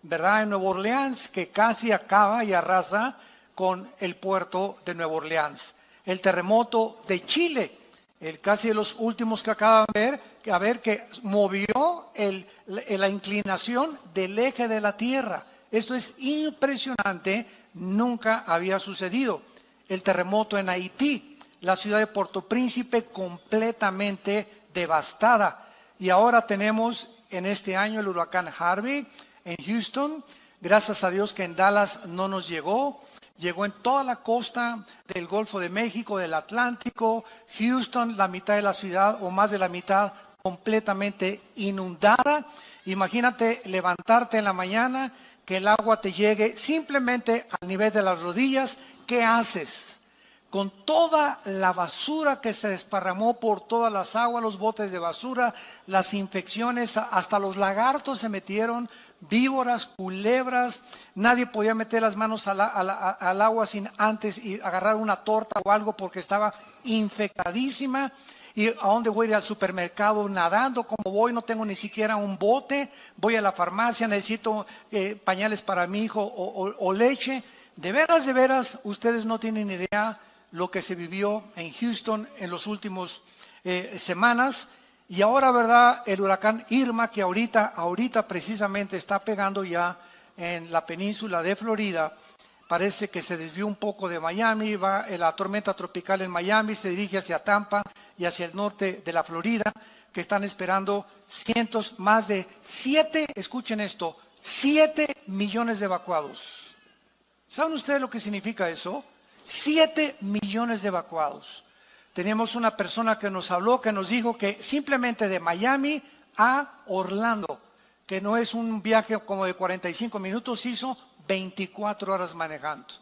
¿verdad? En Nueva Orleans, que casi acaba y arrasa con el puerto de Nueva Orleans. El terremoto de Chile, casi de los últimos que acaban de ver, que movió la inclinación del eje de la Tierra. Esto es impresionante, nunca había sucedido. El terremoto en Haití, la ciudad de Puerto Príncipe completamente devastada. Y ahora tenemos en este año el huracán Harvey en Houston. Gracias a Dios que en Dallas no nos llegó. Llegó en toda la costa del Golfo de México, del Atlántico. Houston, la mitad de la ciudad o más de la mitad completamente inundada. Imagínate levantarte en la mañana, que el agua te llegue simplemente al nivel de las rodillas. ¿Qué haces? Con toda la basura que se desparramó por todas las aguas, los botes de basura, las infecciones, hasta los lagartos se metieron, víboras, culebras. Nadie podía meter las manos al agua sin antes y agarrar una torta o algo porque estaba infectadísima. ¿Y a dónde voy a ir? Al supermercado nadando? Como voy, no tengo ni siquiera un bote. Voy a la farmacia, necesito pañales para mi hijo o leche. De veras, ustedes no tienen idea lo que se vivió en Houston en los últimos semanas. Y ahora, ¿verdad? El huracán Irma, que ahorita precisamente está pegando ya en la península de Florida. Parece que se desvió un poco de Miami, va la tormenta tropical en Miami, se dirige hacia Tampa y hacia el norte de la Florida, que están esperando más de 7 millones de evacuados. ¿Saben ustedes lo que significa eso? 7 millones de evacuados. Teníamos una persona que nos habló, que nos dijo que simplemente de Miami a Orlando, que no es un viaje como de 45 minutos, hizo 24 horas manejando.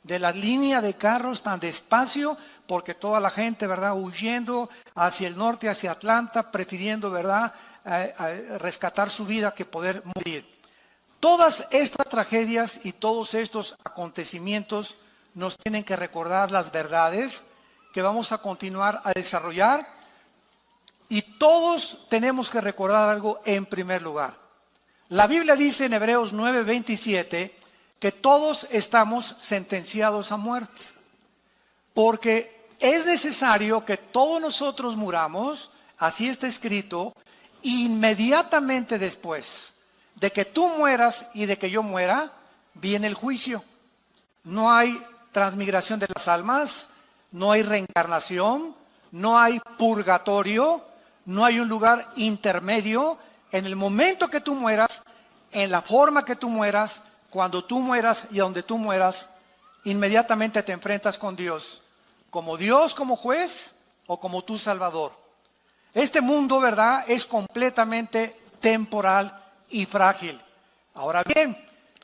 De la línea de carros tan despacio, porque toda la gente, ¿verdad?, huyendo hacia el norte, hacia Atlanta, prefiriendo, ¿verdad?, rescatar su vida que poder morir. Todas estas tragedias y todos estos acontecimientos nos tienen que recordar las verdades que vamos a continuar a desarrollar, y todos tenemos que recordar algo en primer lugar. La Biblia dice en Hebreos 9:27 que todos estamos sentenciados a muerte, porque es necesario que todos nosotros muramos, así está escrito, inmediatamente después de que tú mueras y de que yo muera, viene el juicio. No hay transmigración de las almas, no hay reencarnación, no hay purgatorio, no hay un lugar intermedio. En el momento que tú mueras, en la forma que tú mueras, cuando tú mueras y donde tú mueras, inmediatamente te enfrentas con Dios, como juez o como tu Salvador. Este mundo, ¿verdad?, es completamente temporal y frágil. Ahora bien,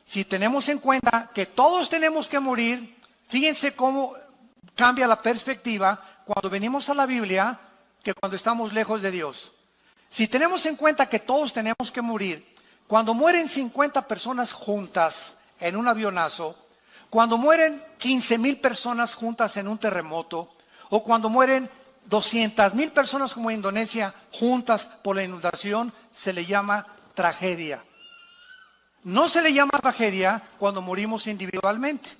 si tenemos en cuenta que todos tenemos que morir, fíjense cómo cambia la perspectiva cuando venimos a la Biblia que cuando estamos lejos de Dios. Si tenemos en cuenta que todos tenemos que morir, cuando mueren 50 personas juntas en un avionazo, cuando mueren 15,000 personas juntas en un terremoto, o cuando mueren 200,000 personas como en Indonesia juntas por la inundación, se le llama tragedia. No se le llama tragedia cuando morimos individualmente.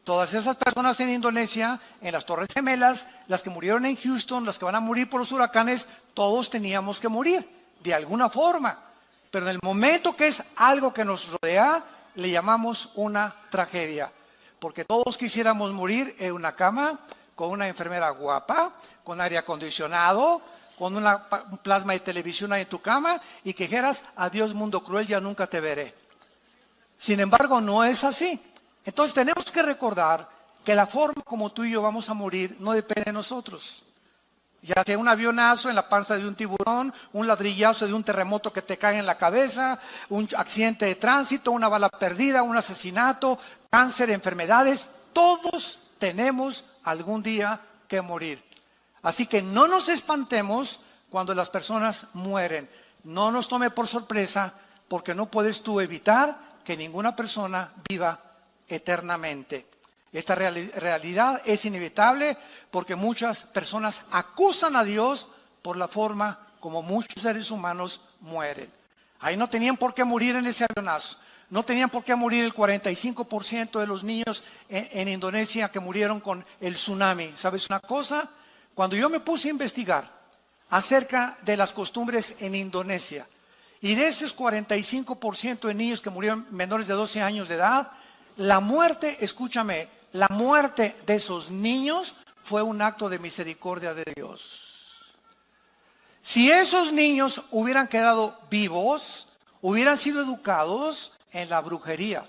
Todas esas personas en Indonesia, en las Torres Gemelas, las que murieron en Houston, las que van a morir por los huracanes, todos teníamos que morir de alguna forma. Pero en el momento que es algo que nos rodea, le llamamos una tragedia. Porque todos quisiéramos morir en una cama, con una enfermera guapa, con aire acondicionado, con un plasma de televisión ahí en tu cama, y que dijeras, adiós mundo cruel, ya nunca te veré. Sin embargo, no es así. Entonces tenemos que recordar que la forma como tú y yo vamos a morir no depende de nosotros. Ya sea un avionazo en la panza de un tiburón, un ladrillazo de un terremoto que te cae en la cabeza, un accidente de tránsito, una bala perdida, un asesinato, cáncer, enfermedades, todos tenemos algún día que morir. Así que no nos espantemos cuando las personas mueren. No nos tome por sorpresa, porque no puedes tú evitar que ninguna persona viva eternamente. Esta realidad es inevitable porque muchas personas acusan a Dios por la forma como muchos seres humanos mueren. Ahí no tenían por qué morir en ese avionazo. No tenían por qué morir el 45% de los niños en Indonesia que murieron con el tsunami. ¿Sabes una cosa? Cuando yo me puse a investigar acerca de las costumbres en Indonesia, y de esos 45% de niños que murieron menores de 12 años de edad, la muerte, escúchame, la muerte de esos niños fue un acto de misericordia de Dios. Si esos niños hubieran quedado vivos, hubieran sido educados en la brujería,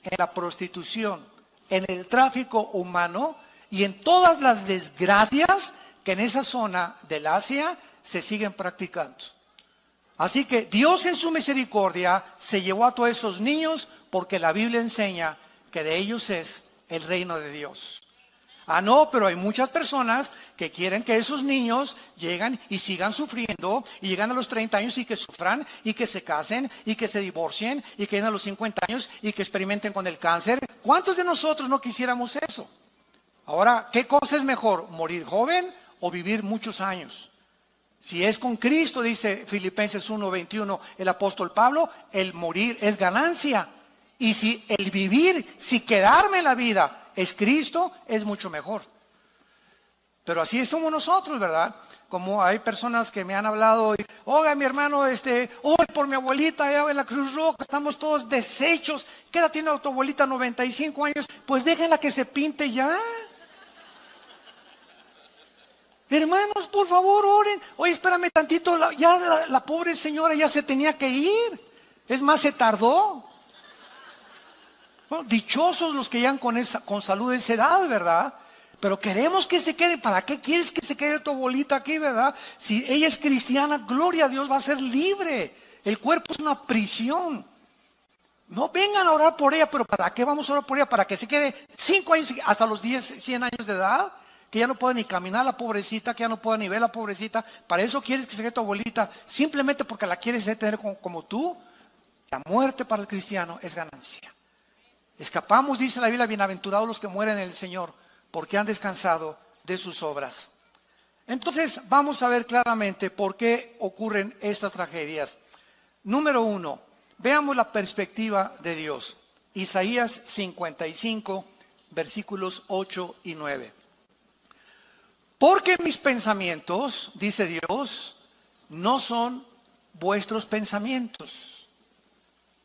en la prostitución, en el tráfico humano y en todas las desgracias que en esa zona del Asia se siguen practicando. Así que Dios en su misericordia se llevó a todos esos niños porque la Biblia enseña que de ellos es el reino de Dios. No, pero hay muchas personas que quieren que esos niños lleguen y sigan sufriendo y llegan a los 30 años y que sufran y que se casen y que se divorcien y que lleguen a los 50 años y que experimenten con el cáncer. ¿Cuántos de nosotros no quisiéramos eso? Ahora, ¿qué cosa es mejor? ¿Morir joven o vivir muchos años? Si es con Cristo, dice Filipenses 1:21 el apóstol Pablo, el morir es ganancia. Y si el vivir, si quedarme en la vida es Cristo, es mucho mejor. Pero así somos nosotros, ¿verdad? Como hay personas que me han hablado, oiga mi hermano, hoy por mi abuelita allá en la Cruz Roja, estamos todos deshechos. ¿Qué edad tiene tu abuelita? 95 años. Pues déjenla que se pinte ya. Hermanos, por favor, oren. Oye, espérame tantito, la pobre señora ya se tenía que ir. Es más, se tardó. Bueno, dichosos los que llegan con salud de esa edad, ¿verdad? Pero queremos que se quede. ¿Para qué quieres que se quede tu abuelita aquí, verdad? Si ella es cristiana, gloria a Dios, va a ser libre. El cuerpo es una prisión. No vengan a orar por ella, pero ¿para qué vamos a orar por ella? ¿Para que se quede 5 años, hasta los 10, 100 años de edad? Que ya no puede ni caminar la pobrecita, que ya no puede ni ver la pobrecita. ¿Para eso quieres que se quede tu abuelita? Simplemente porque la quieres tener como tú. La muerte para el cristiano es ganancia. Escapamos, dice la Biblia, bienaventurados los que mueren en el Señor, porque han descansado de sus obras. Entonces, vamos a ver claramente por qué ocurren estas tragedias. Número 1, veamos la perspectiva de Dios. Isaías 55, versículos 8 y 9. Porque mis pensamientos, dice Dios, no son vuestros pensamientos.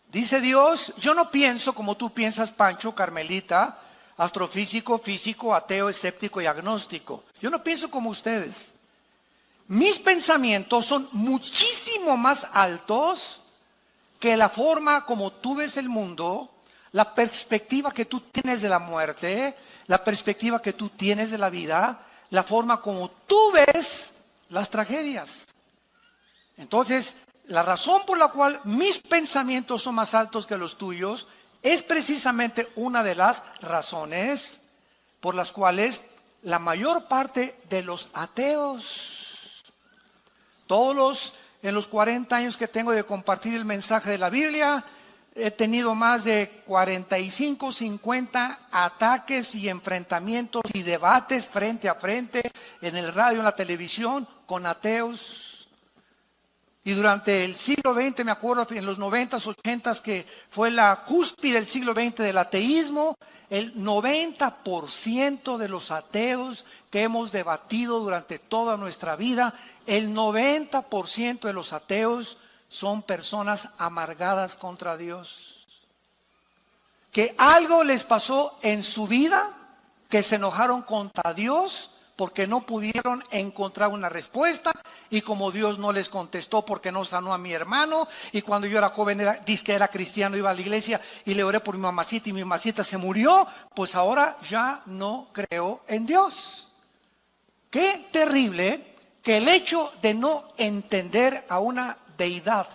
Dice Dios, yo no pienso como tú piensas, Pancho, Carmelita, astrofísico, físico, ateo, escéptico y agnóstico. Yo no pienso como ustedes. Mis pensamientos son muchísimo más altos que la forma como tú ves el mundo, la perspectiva que tú tienes de la muerte, la perspectiva que tú tienes de la vida, la forma como tú ves las tragedias. Entonces, la razón por la cual mis pensamientos son más altos que los tuyos es precisamente una de las razones por las cuales la mayor parte de los ateos, en los 40 años que tengo de compartir el mensaje de la Biblia, he tenido más de 45, 50 ataques y enfrentamientos y debates frente a frente en el radio, en la televisión, con ateos. Y durante el siglo XX, me acuerdo, en los 90s, 80s, que fue la cúspide del siglo XX del ateísmo, el 90% de los ateos que hemos debatido durante toda nuestra vida, el 90% de los ateos son personas amargadas contra Dios. Que algo les pasó en su vida, que se enojaron contra Dios, porque no pudieron encontrar una respuesta, y como Dios no les contestó porque no sanó a mi hermano, y cuando yo era joven dice que era cristiano, iba a la iglesia y le oré por mi mamacita y mi mamacita se murió, pues ahora ya no creo en Dios. Qué terrible que el hecho de no entender a una deidad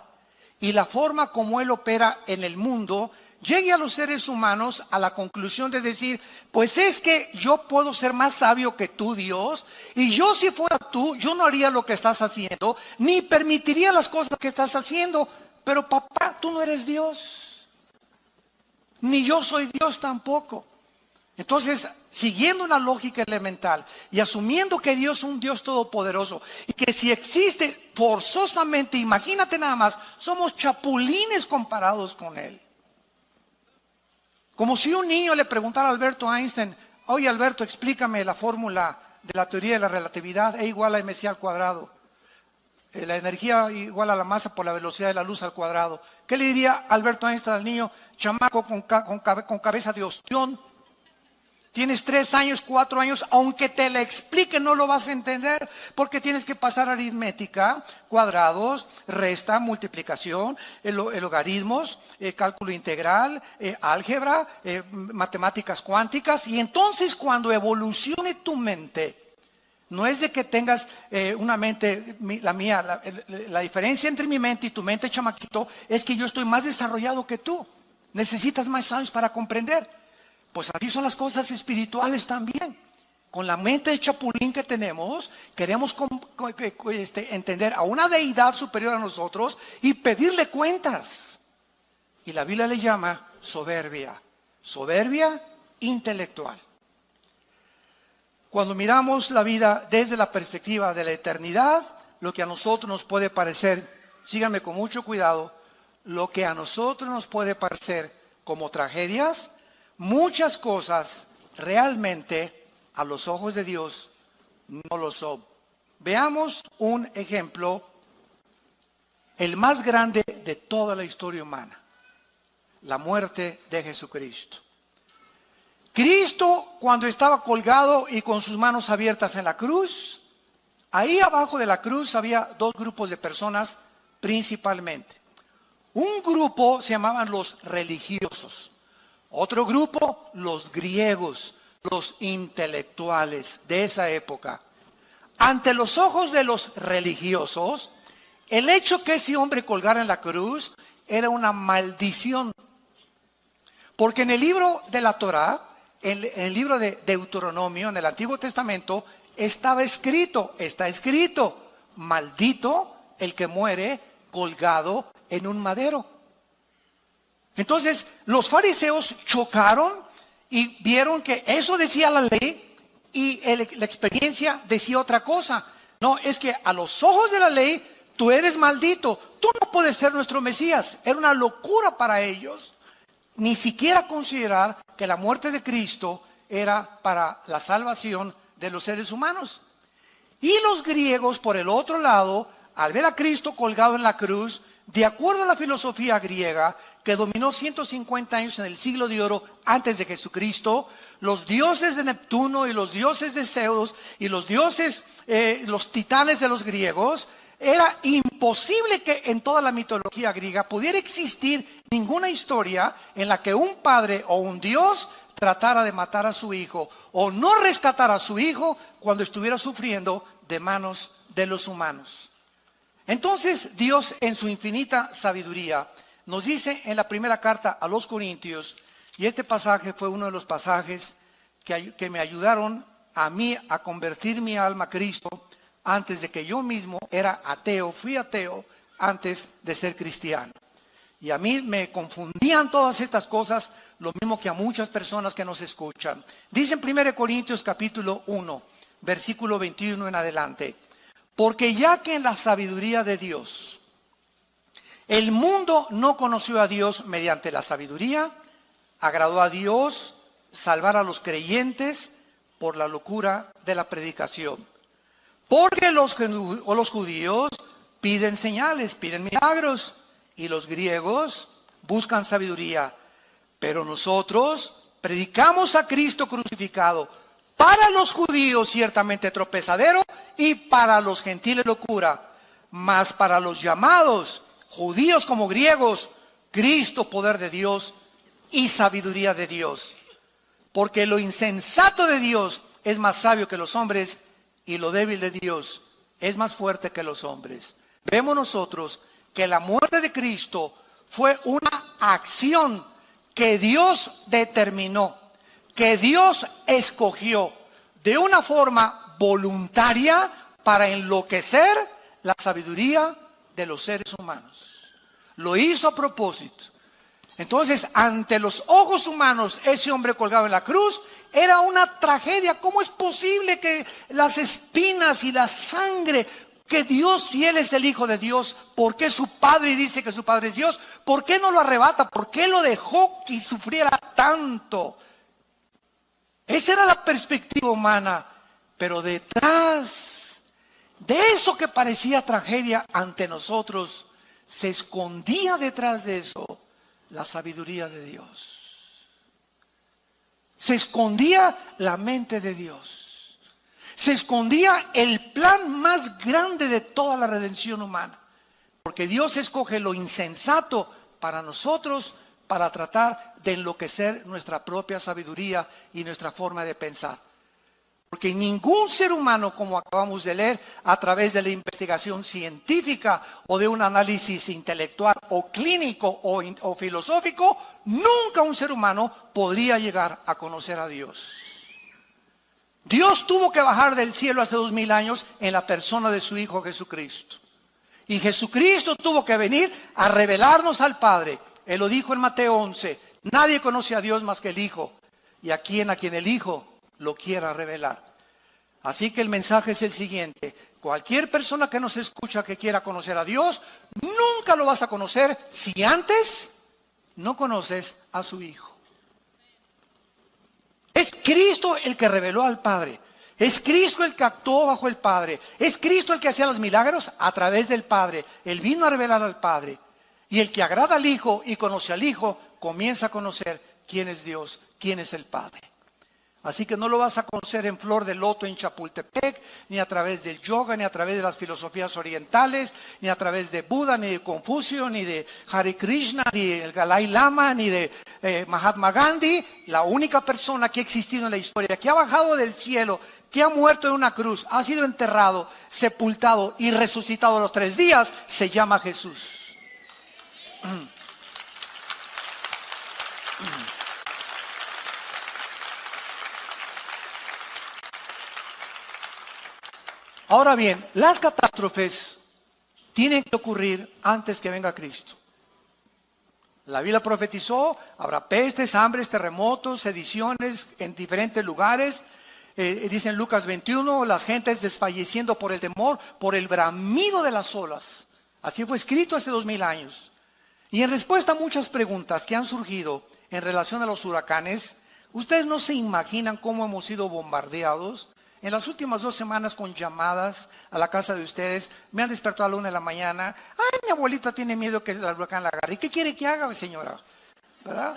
y la forma como Él opera en el mundo llegue a los seres humanos a la conclusión de decir, pues es que yo puedo ser más sabio que tú, Dios, y yo si fuera tú, yo no haría lo que estás haciendo, ni permitiría las cosas que estás haciendo, pero papá, tú no eres Dios, ni yo soy Dios tampoco. Entonces, siguiendo una lógica elemental y asumiendo que Dios es un Dios todopoderoso y que si existe forzosamente, imagínate nada más, somos chapulines comparados con Él. Como si un niño le preguntara a Alberto Einstein: oye Alberto, explícame la fórmula de la teoría de la relatividad, E igual a mc al cuadrado. La energía igual a la masa por la velocidad de la luz al cuadrado. ¿Qué le diría Alberto Einstein al niño? Chamaco con cabeza de ostión. Tienes 3 años, 4 años, aunque te la explique no lo vas a entender, porque tienes que pasar aritmética, cuadrados, resta, multiplicación, logaritmos, cálculo integral, álgebra, matemáticas cuánticas. Y entonces cuando evolucione tu mente, no es de que tengas una mente, la mía, la diferencia entre mi mente y tu mente, chamaquito, es que yo estoy más desarrollado que tú. Necesitas más años para comprender. Pues así son las cosas espirituales también. Con la mente de chapulín que tenemos, queremos entender a una deidad superior a nosotros y pedirle cuentas. Y la Biblia le llama soberbia. Soberbia intelectual. Cuando miramos la vida desde la perspectiva de la eternidad, lo que a nosotros nos puede parecer, síganme con mucho cuidado, lo que a nosotros nos puede parecer como tragedias, muchas cosas realmente a los ojos de Dios no lo son. Veamos un ejemplo, el más grande de toda la historia humana, la muerte de Jesucristo. Cristo, cuando estaba colgado y con sus manos abiertas en la cruz, ahí abajo de la cruz había 2 grupos de personas principalmente. Un grupo se llamaban los religiosos. Otro grupo, los griegos, los intelectuales de esa época. Ante los ojos de los religiosos, el hecho que ese hombre colgara en la cruz era una maldición. Porque en el libro de la Torá, en el libro de Deuteronomio, en el Antiguo Testamento, está escrito, maldito el que muere colgado en un madero. Entonces los fariseos chocaron y vieron que eso decía la ley y la experiencia decía otra cosa. No, es que a los ojos de la ley tú eres maldito, tú no puedes ser nuestro Mesías. Era una locura para ellos ni siquiera considerar que la muerte de Cristo era para la salvación de los seres humanos. Y los griegos, por el otro lado, al ver a Cristo colgado en la cruz, de acuerdo a la filosofía griega, que dominó 150 años en el siglo de oro antes de Jesucristo, los dioses de Neptuno y los dioses de Zeus y los dioses, los titanes de los griegos, era imposible que en toda la mitología griega pudiera existir ninguna historia en la que un padre o un dios tratara de matar a su hijo o no rescatara a su hijo cuando estuviera sufriendo de manos de los humanos. Entonces Dios, en su infinita sabiduría, nos dice en la primera carta a los Corintios, y este pasaje fue uno de los pasajes que me ayudaron a mí a convertir mi alma a Cristo antes de que yo mismo era ateo, fui ateo antes de ser cristiano. Y a mí me confundían todas estas cosas, lo mismo que a muchas personas que nos escuchan. Dice en 1 Corintios capítulo 1, versículo 21 en adelante: porque ya que en la sabiduría de Dios, el mundo no conoció a Dios mediante la sabiduría, agradó a Dios salvar a los creyentes por la locura de la predicación. Porque los judíos piden señales, piden milagros, y los griegos buscan sabiduría. Pero nosotros predicamos a Cristo crucificado, para los judíos ciertamente tropezadero y para los gentiles locura, mas para los llamados, judíos como griegos, Cristo poder de Dios y sabiduría de Dios. Porque lo insensato de Dios es más sabio que los hombres y lo débil de Dios es más fuerte que los hombres. Vemos nosotros que la muerte de Cristo fue una acción que Dios determinó, que Dios escogió de una forma voluntaria para enloquecer la sabiduría de los seres humanos. Lo hizo a propósito. Entonces, ante los ojos humanos, ese hombre colgado en la cruz era una tragedia. ¿Cómo es posible que las espinas y la sangre que Dios, si Él es el Hijo de Dios, ¿por qué su Padre dice que su Padre es Dios? ¿Por qué no lo arrebata? ¿Por qué lo dejó que sufriera tanto? Esa era la perspectiva humana, pero detrás de eso que parecía tragedia ante nosotros, se escondía detrás de eso la sabiduría de Dios. Se escondía la mente de Dios. Se escondía el plan más grande de toda la redención humana. Porque Dios escoge lo insensato para nosotros, para tratar de enloquecer nuestra propia sabiduría y nuestra forma de pensar. Porque ningún ser humano, como acabamos de leer, a través de la investigación científica o de un análisis intelectual o clínico o filosófico, nunca un ser humano podría llegar a conocer a Dios. Dios tuvo que bajar del cielo hace 2000 años en la persona de su Hijo Jesucristo. Y Jesucristo tuvo que venir a revelarnos al Padre. Él lo dijo en Mateo 11, nadie conoce a Dios más que el Hijo, y a quien el Hijo lo quiera revelar. Así que el mensaje es el siguiente: cualquier persona que nos escucha que quiera conocer a Dios, nunca lo vas a conocer si antes no conoces a su Hijo. Es Cristo el que reveló al Padre. Es Cristo el que actuó bajo el Padre. Es Cristo el que hacía los milagros a través del Padre. Él vino a revelar al Padre. Y el que agrada al Hijo y conoce al Hijo, comienza a conocer quién es Dios, quién es el Padre. Así que no lo vas a conocer en flor de loto en Chapultepec, ni a través del yoga, ni a través de las filosofías orientales, ni a través de Buda, ni de Confucio, ni de Hare Krishna, ni del Dalai Lama, ni de Mahatma Gandhi. La única persona que ha existido en la historia, que ha bajado del cielo, que ha muerto en una cruz, ha sido enterrado, sepultado y resucitado a los 3 días, se llama Jesús. Ahora bien, las catástrofes tienen que ocurrir antes que venga Cristo. La Biblia profetizó, habrá pestes, hambres, terremotos, sediciones en diferentes lugares. Dice en Lucas 21, las gentes desfalleciendo por el temor, por el bramido de las olas. Así fue escrito hace 2000 años. Y en respuesta a muchas preguntas que han surgido en relación a los huracanes, ustedes no se imaginan cómo hemos sido bombardeados. En las últimas 2 semanas con llamadas a la casa de ustedes, me han despertado a la 1 de la mañana. Ay, mi abuelita tiene miedo que el huracán la agarre. ¿Y qué quiere que haga, señora? ¿Verdad?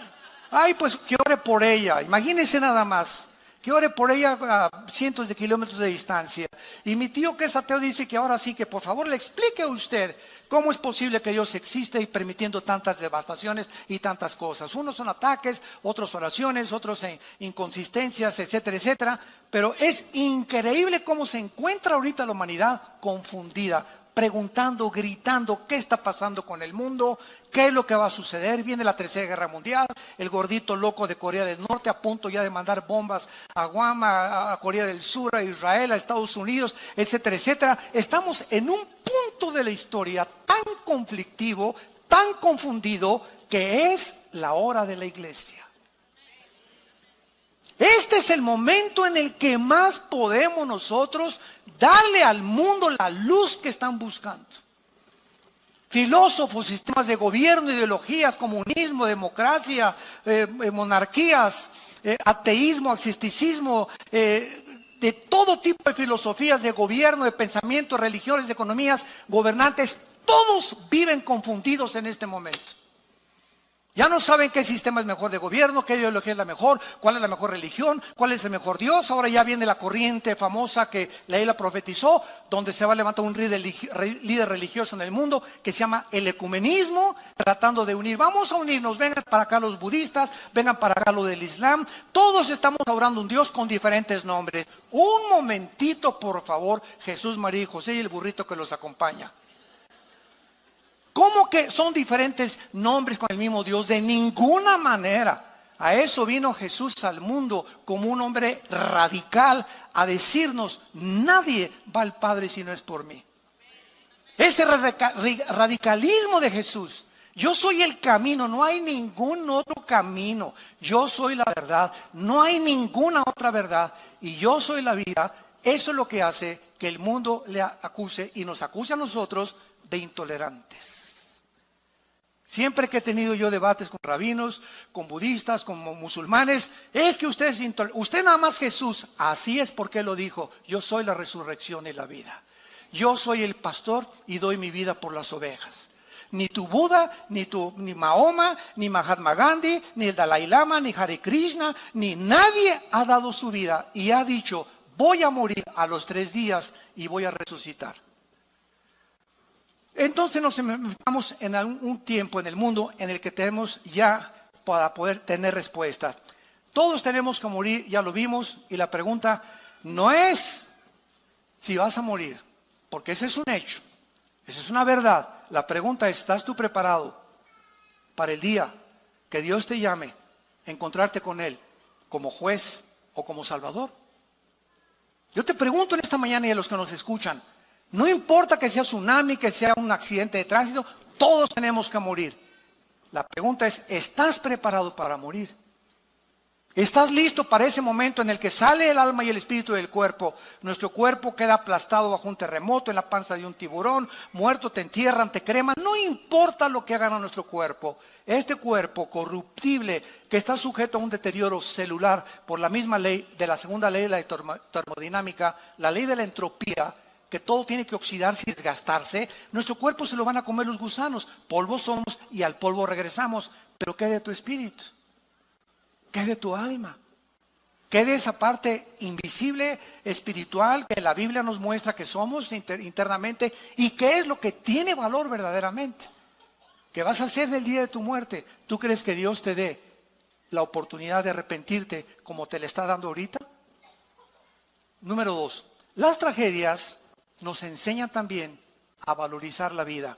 Ay, pues que ore por ella. Imagínense nada más. Que ore por ella a cientos de kilómetros de distancia. Y mi tío que es ateo dice que ahora sí que por favor le explique a usted cómo es posible que Dios existe y permitiendo tantas devastaciones y tantas cosas. Unos son ataques, otros oraciones, otros inconsistencias, etcétera, etcétera. Pero es increíble cómo se encuentra ahorita la humanidad confundida, preguntando, gritando, ¿qué está pasando con el mundo? ¿Qué es lo que va a suceder? Viene la Tercera Guerra Mundial, el gordito loco de Corea del Norte a punto ya de mandar bombas a Guam, a Corea del Sur, a Israel, a Estados Unidos, etcétera, etcétera. Estamos en un punto de la historia tan conflictivo, tan confundido, que es la hora de la iglesia. Este es el momento en el que más podemos nosotros darle al mundo la luz que están buscando. Filósofos, sistemas de gobierno, ideologías, comunismo, democracia, monarquías, ateísmo, agnosticismo, de todo tipo de filosofías de gobierno, de pensamiento, religiones, de economías, gobernantes, todos viven confundidos en este momento. Ya no saben qué sistema es mejor de gobierno, qué ideología es la mejor, cuál es la mejor religión, cuál es el mejor Dios. Ahora ya viene la corriente famosa que la Biblia profetizó, donde se va a levantar un líder religioso en el mundo que se llama el ecumenismo, tratando de unir. Vamos a unirnos, vengan para acá los budistas, vengan para acá los del Islam. Todos estamos adorando a un Dios con diferentes nombres. Un momentito, por favor, Jesús, María y José y el burrito que los acompaña. ¿Cómo que son diferentes nombres con el mismo Dios? De ninguna manera. A eso vino Jesús al mundo como un hombre radical a decirnos, nadie va al Padre si no es por mí. Ese radicalismo de Jesús, yo soy el camino, no hay ningún otro camino. Yo soy la verdad, no hay ninguna otra verdad. Y yo soy la vida. Eso es lo que hace que el mundo le acuse y nos acuse a nosotros de intolerantes. Siempre que he tenido yo debates con rabinos, con budistas, con musulmanes, es que usted es intolerante. Usted nada más Jesús, así es porque Él lo dijo, yo soy la resurrección y la vida. Yo soy el pastor y doy mi vida por las ovejas. Ni tu Buda, ni Mahoma, ni Mahatma Gandhi, ni el Dalai Lama, ni Hare Krishna, ni nadie ha dado su vida y ha dicho, voy a morir a los 3 días y voy a resucitar. Entonces nos enfrentamos en un tiempo en el mundo en el que tenemos ya para poder tener respuestas. Todos tenemos que morir, ya lo vimos, y la pregunta no es si vas a morir, porque ese es un hecho, esa es una verdad. La pregunta es, ¿estás tú preparado para el día que Dios te llame a encontrarte con Él como juez o como salvador? Yo te pregunto en esta mañana y a los que nos escuchan, no importa que sea tsunami, que sea un accidente de tránsito, todos tenemos que morir. La pregunta es, ¿estás preparado para morir? ¿Estás listo para ese momento en el que sale el alma y el espíritu del cuerpo? Nuestro cuerpo queda aplastado bajo un terremoto, en la panza de un tiburón, muerto, te entierran, te creman. No importa lo que hagan a nuestro cuerpo. Este cuerpo corruptible que está sujeto a un deterioro celular por la misma ley de la segunda ley de la termodinámica, la ley de la entropía, que todo tiene que oxidarse y desgastarse, nuestro cuerpo se lo van a comer los gusanos. Polvo somos y al polvo regresamos. Pero ¿qué de tu espíritu? ¿Qué de tu alma? ¿Qué de esa parte invisible, espiritual, que la Biblia nos muestra que somos internamente? ¿Y qué es lo que tiene valor verdaderamente? ¿Qué vas a hacer del día de tu muerte? ¿Tú crees que Dios te dé la oportunidad de arrepentirte como te le está dando ahorita? Número 2. Las tragedias nos enseñan también a valorizar la vida.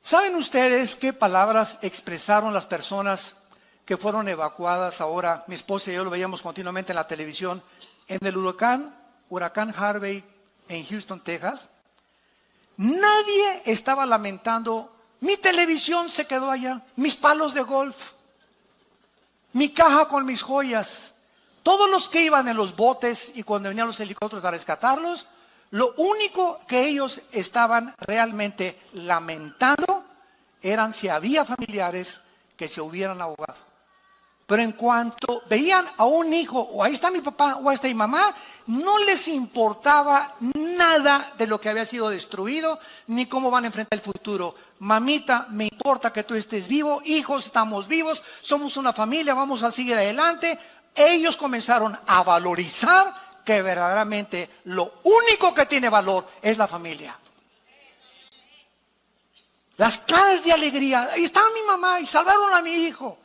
¿Saben ustedes qué palabras expresaron las personas que fueron evacuadas ahora? Mi esposa y yo lo veíamos continuamente en la televisión, en el huracán Harvey en Houston, Texas. Nadie estaba lamentando, mi televisión se quedó allá, mis palos de golf, mi caja con mis joyas. Todos los que iban en los botes y cuando venían los helicópteros a rescatarlos, lo único que ellos estaban realmente lamentando eran si había familiares que se hubieran ahogado. Pero en cuanto veían a un hijo, o ahí está mi papá, o ahí está mi mamá, no les importaba nada de lo que había sido destruido, ni cómo van a enfrentar el futuro. Mamita, me importa que tú estés vivo, hijos, estamos vivos, somos una familia, vamos a seguir adelante. Ellos comenzaron a valorizar que verdaderamente lo único que tiene valor es la familia. Las caras de alegría, ahí está mi mamá y salvaron a mi hijo.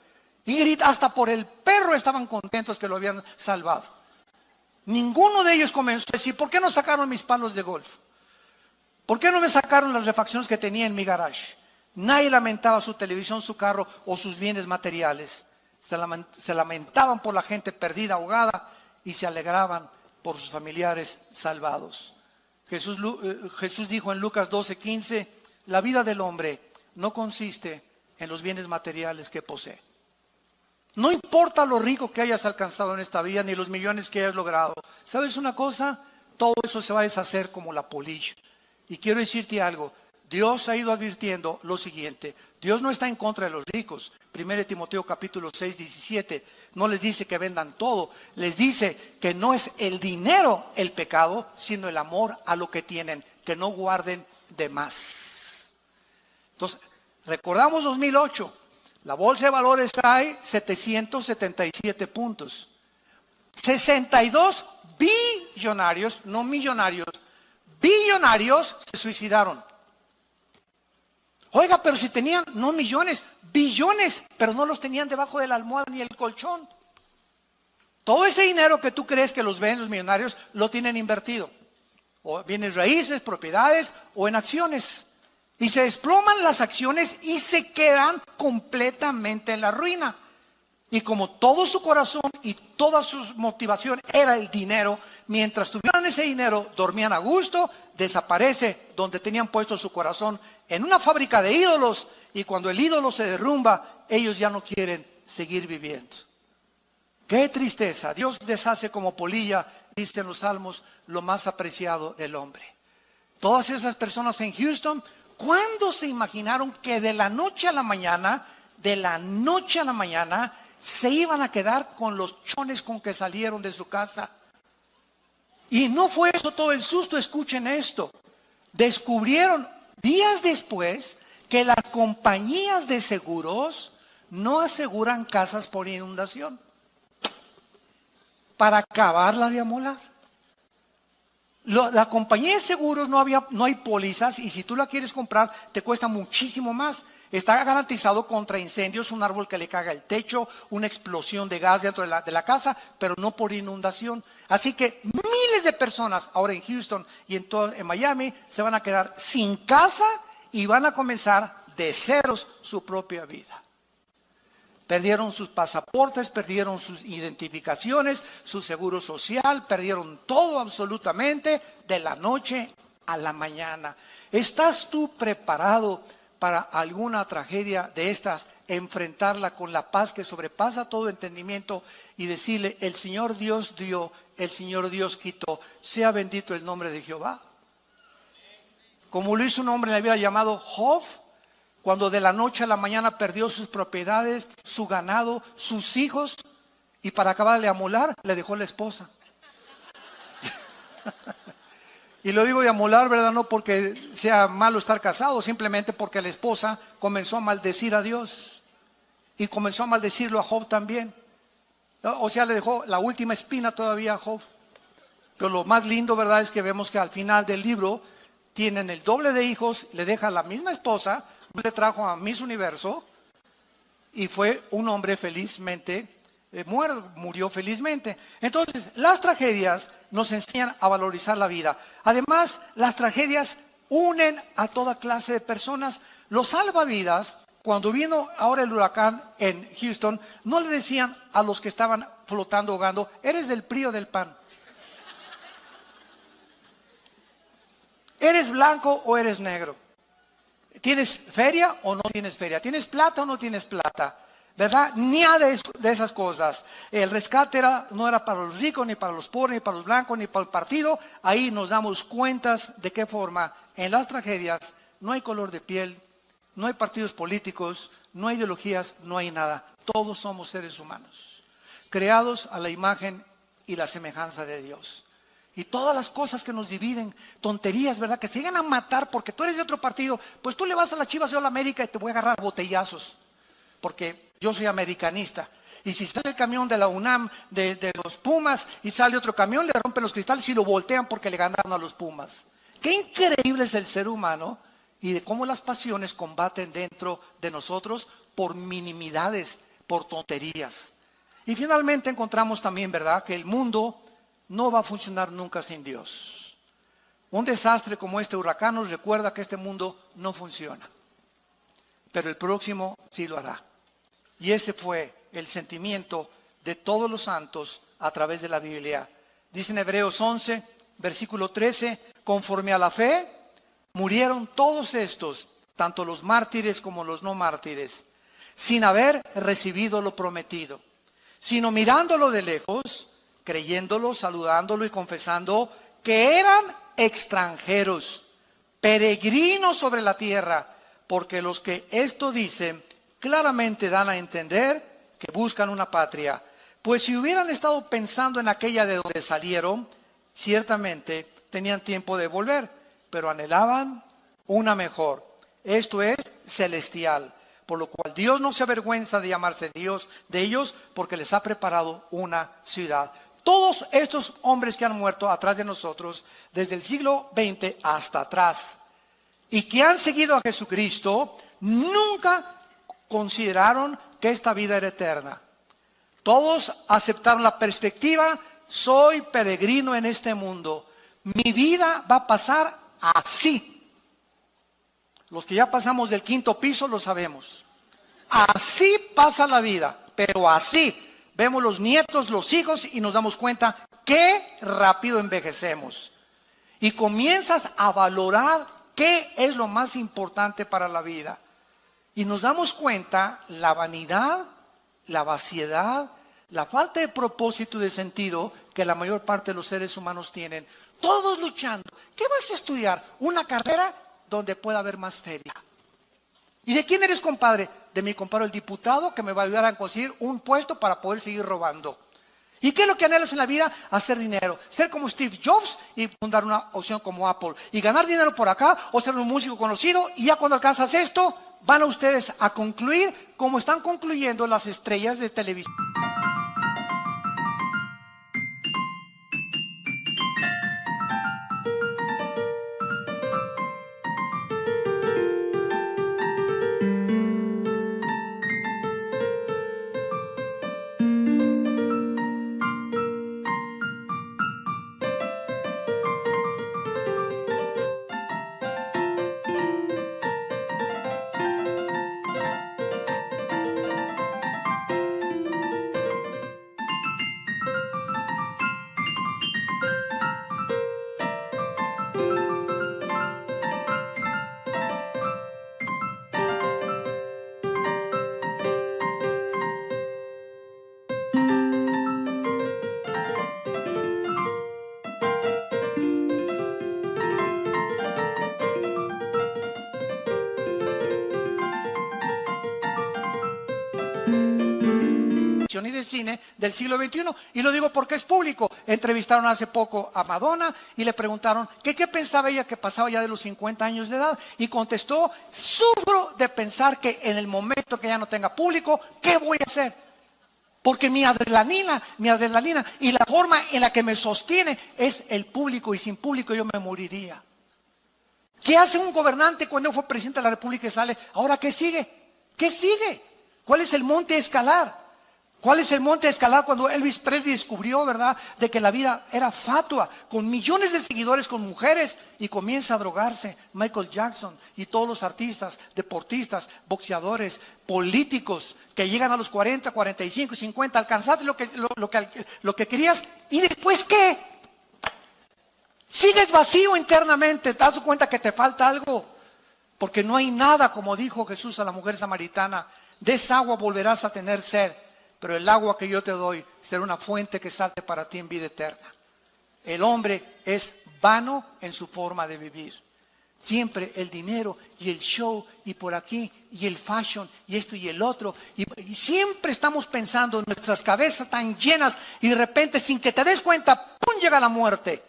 Y hasta por el perro estaban contentos que lo habían salvado. Ninguno de ellos comenzó a decir, ¿por qué no sacaron mis palos de golf? ¿Por qué no me sacaron las refacciones que tenía en mi garage? Nadie lamentaba su televisión, su carro o sus bienes materiales. Se lamentaban por la gente perdida, ahogada, y se alegraban por sus familiares salvados. Jesús dijo en Lucas 12:15, la vida del hombre no consiste en los bienes materiales que posee. No importa lo rico que hayas alcanzado en esta vida, ni los millones que hayas logrado. ¿Sabes una cosa? Todo eso se va a deshacer como la polilla. Y quiero decirte algo. Dios ha ido advirtiendo lo siguiente. Dios no está en contra de los ricos. 1 Timoteo capítulo 6:17. No les dice que vendan todo. Les dice que no es el dinero el pecado, sino el amor a lo que tienen. Que no guarden de más. Entonces, recordamos 2008. La bolsa de valores trae 777 puntos. 62 billonarios, no millonarios, billonarios se suicidaron. Oiga, pero si tenían, no millones, billones, pero no los tenían debajo de la almohada ni el colchón. Todo ese dinero que tú crees que los ven los millonarios, lo tienen invertido. O bienes raíces, propiedades o en acciones. Y se desploman las acciones y se quedan completamente en la ruina. Y como todo su corazón y toda su motivación era el dinero, mientras tuvieran ese dinero, dormían a gusto, desaparece donde tenían puesto su corazón en una fábrica de ídolos. Y cuando el ídolo se derrumba, ellos ya no quieren seguir viviendo. Qué tristeza. Dios deshace como polilla, dicen los salmos, lo más apreciado del hombre. Todas esas personas en Houston, ¿cuándo se imaginaron que de la noche a la mañana, se iban a quedar con los chones con que salieron de su casa? Y no fue eso todo el susto. Escuchen esto. Descubrieron días después que las compañías de seguros no aseguran casas por inundación para acabarla de amolar. La compañía de seguros no hay pólizas, y si tú la quieres comprar te cuesta muchísimo más. Está garantizado contra incendios, un árbol que le caga el techo, una explosión de gas dentro de la casa, pero no por inundación. Así que miles de personas ahora en Houston y en Miami se van a quedar sin casa y van a comenzar de ceros su propia vida. Perdieron sus pasaportes, perdieron sus identificaciones, su seguro social, perdieron todo absolutamente de la noche a la mañana. ¿Estás tú preparado para alguna tragedia de estas? Enfrentarla con la paz que sobrepasa todo entendimiento y decirle: el Señor Dios dio, el Señor Dios quitó, sea bendito el nombre de Jehová. Como lo hizo un hombre en la Biblia llamado Job, cuando de la noche a la mañana perdió sus propiedades, su ganado, sus hijos, y para acabarle de amolar, le dejó la esposa. Y lo digo de amolar, ¿verdad? No porque sea malo estar casado, simplemente porque la esposa comenzó a maldecir a Dios. Y comenzó a maldecirlo a Job también. O sea, le dejó la última espina todavía a Job. Pero lo más lindo, ¿verdad?, es que vemos que al final del libro tienen el doble de hijos, le deja la misma esposa, le trajo a Miss Universo y fue un hombre felizmente murió felizmente. Entonces, las tragedias nos enseñan a valorizar la vida. Además, las tragedias unen a toda clase de personas. Los salvavidas, cuando vino ahora el huracán en Houston, no le decían a los que estaban flotando, ahogando: ¿eres del PRI o del PAN? ¿Eres blanco o eres negro? ¿Tienes feria o no tienes feria? ¿Tienes plata o no tienes plata? ¿Verdad? Ni a de esas cosas. El rescate no era para los ricos, ni para los pobres, ni para los blancos, ni para el partido. Ahí nos damos cuentas de qué forma en las tragedias no hay color de piel, no hay partidos políticos, no hay ideologías, no hay nada. Todos somos seres humanos, creados a la imagen y la semejanza de Dios. Y todas las cosas que nos dividen, tonterías, ¿verdad?, que se llegan a matar porque tú eres de otro partido. Pues tú le vas a las Chivas, yo a la América, y te voy a agarrar botellazos, porque yo soy americanista. Y si sale el camión de la UNAM, de los Pumas, y sale otro camión, le rompen los cristales y lo voltean porque le ganaron a los Pumas. Qué increíble es el ser humano, y de cómo las pasiones combaten dentro de nosotros por minimidades, por tonterías. Y finalmente encontramos también, ¿verdad?, que el mundo no va a funcionar nunca sin Dios. Un desastre como este huracán nos recuerda que este mundo no funciona, pero el próximo sí lo hará. Y ese fue el sentimiento de todos los santos a través de la Biblia. Dice en Hebreos 11, versículo 13: conforme a la fe, murieron todos estos, tanto los mártires como los no mártires, sin haber recibido lo prometido, sino mirándolo de lejos, creyéndolo, saludándolo y confesando que eran extranjeros, peregrinos sobre la tierra, porque los que esto dicen claramente dan a entender que buscan una patria. Pues si hubieran estado pensando en aquella de donde salieron, ciertamente tenían tiempo de volver, pero anhelaban una mejor, esto es, celestial. Por lo cual Dios no se avergüenza de llamarse Dios de ellos, porque les ha preparado una ciudad. Todos estos hombres que han muerto atrás de nosotros, desde el siglo XX hasta atrás, y que han seguido a Jesucristo, nunca consideraron que esta vida era eterna. Todos aceptaron la perspectiva: soy peregrino en este mundo, mi vida va a pasar así. Los que ya pasamos del 5º piso lo sabemos. Así pasa la vida, pero así. Vemos los nietos, los hijos, y nos damos cuenta qué rápido envejecemos. Y comienzas a valorar qué es lo más importante para la vida. Y nos damos cuenta la vanidad, la vaciedad, la falta de propósito y de sentido que la mayor parte de los seres humanos tienen, todos luchando. ¿Qué vas a estudiar? Una carrera donde pueda haber más feria. ¿Y de quién eres compadre? De mi compadre el diputado, que me va a ayudar a conseguir un puesto para poder seguir robando. ¿Y qué es lo que anhelas en la vida? Hacer dinero. Ser como Steve Jobs y fundar una opción como Apple. Y ganar dinero por acá o ser un músico conocido. Y ya cuando alcanzas esto, van a ustedes a concluir como están concluyendo las estrellas de televisión. Y de cine del siglo XXI, y lo digo porque es público. Entrevistaron hace poco a Madonna y le preguntaron que qué pensaba ella que pasaba ya de los 50 años de edad, y contestó: sufro de pensar que en el momento que ya no tenga público, ¿qué voy a hacer? Porque mi adrenalina y la forma en la que me sostiene es el público, y sin público yo me moriría. ¿Qué hace un gobernante cuando fue presidente de la República y sale? ¿Ahora qué sigue? ¿Qué sigue? ¿Cuál es el monte a escalar? ¿Cuál es el monte a escalar cuando Elvis Presley descubrió, verdad, de que la vida era fatua, con millones de seguidores, con mujeres, y comienza a drogarse? Michael Jackson y todos los artistas, deportistas, boxeadores, políticos, que llegan a los 40, 45, 50, alcanzaste lo que querías, ¿y después qué? Sigues vacío internamente, te das cuenta que te falta algo, porque no hay nada, como dijo Jesús a la mujer samaritana: de esa agua volverás a tener sed, pero el agua que yo te doy será una fuente que salte para ti en vida eterna. El hombre es vano en su forma de vivir. Siempre el dinero y el show y por aquí y el fashion y esto y el otro. Y siempre estamos pensando en nuestras cabezas tan llenas, y de repente, sin que te des cuenta, ¡pum!, llega la muerte.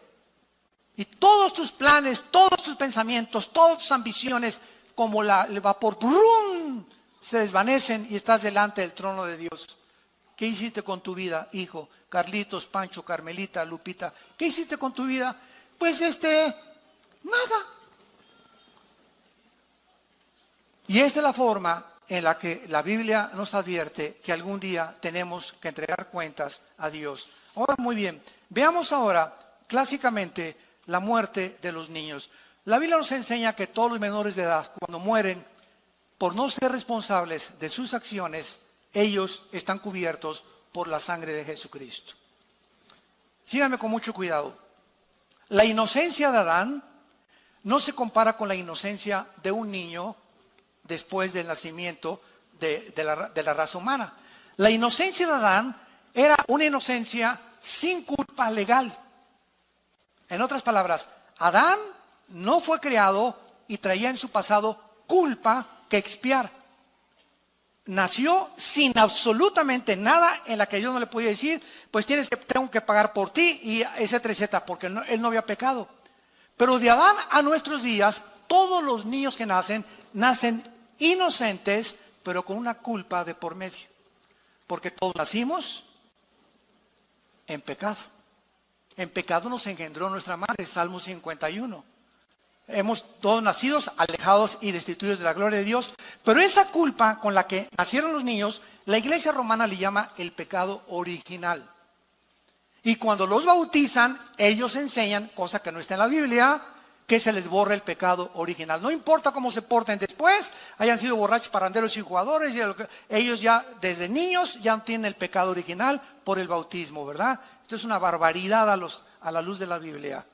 Y todos tus planes, todos tus pensamientos, todas tus ambiciones, como el vapor, ¡brum!, se desvanecen y estás delante del trono de Dios. ¿Qué hiciste con tu vida, hijo? Carlitos, Pancho, Carmelita, Lupita, ¿qué hiciste con tu vida? Pues nada. Y esta es la forma en la que la Biblia nos advierte que algún día tenemos que entregar cuentas a Dios. Ahora, muy bien, veamos ahora clásicamente la muerte de los niños. La Biblia nos enseña que todos los menores de edad, cuando mueren por no ser responsables de sus acciones, ellos están cubiertos por la sangre de Jesucristo. Síganme con mucho cuidado. La inocencia de Adán no se compara con la inocencia de un niño después del nacimiento de la raza humana. La inocencia de Adán era una inocencia sin culpa legal. En otras palabras, Adán no fue creado y traía en su pasado culpa que expiar. Nació sin absolutamente nada en la que Dios no le podía decir: pues tengo que pagar por ti, y etcétera, etcétera, porque él no había pecado. Pero de Adán a nuestros días, todos los niños que nacen inocentes, pero con una culpa de por medio, porque todos nacimos en pecado. En pecado nos engendró nuestra madre, Salmo 51. Hemos todos nacidos alejados y destituidos de la gloria de Dios. Pero esa culpa con la que nacieron los niños, la Iglesia romana le llama el pecado original. Y cuando los bautizan, ellos enseñan, cosa que no está en la Biblia, que se les borra el pecado original. No importa cómo se porten después, hayan sido borrachos, parranderos y jugadores, ellos ya desde niños ya tienen el pecado original por el bautismo, ¿verdad? Esto es una barbaridad a la luz de la Biblia.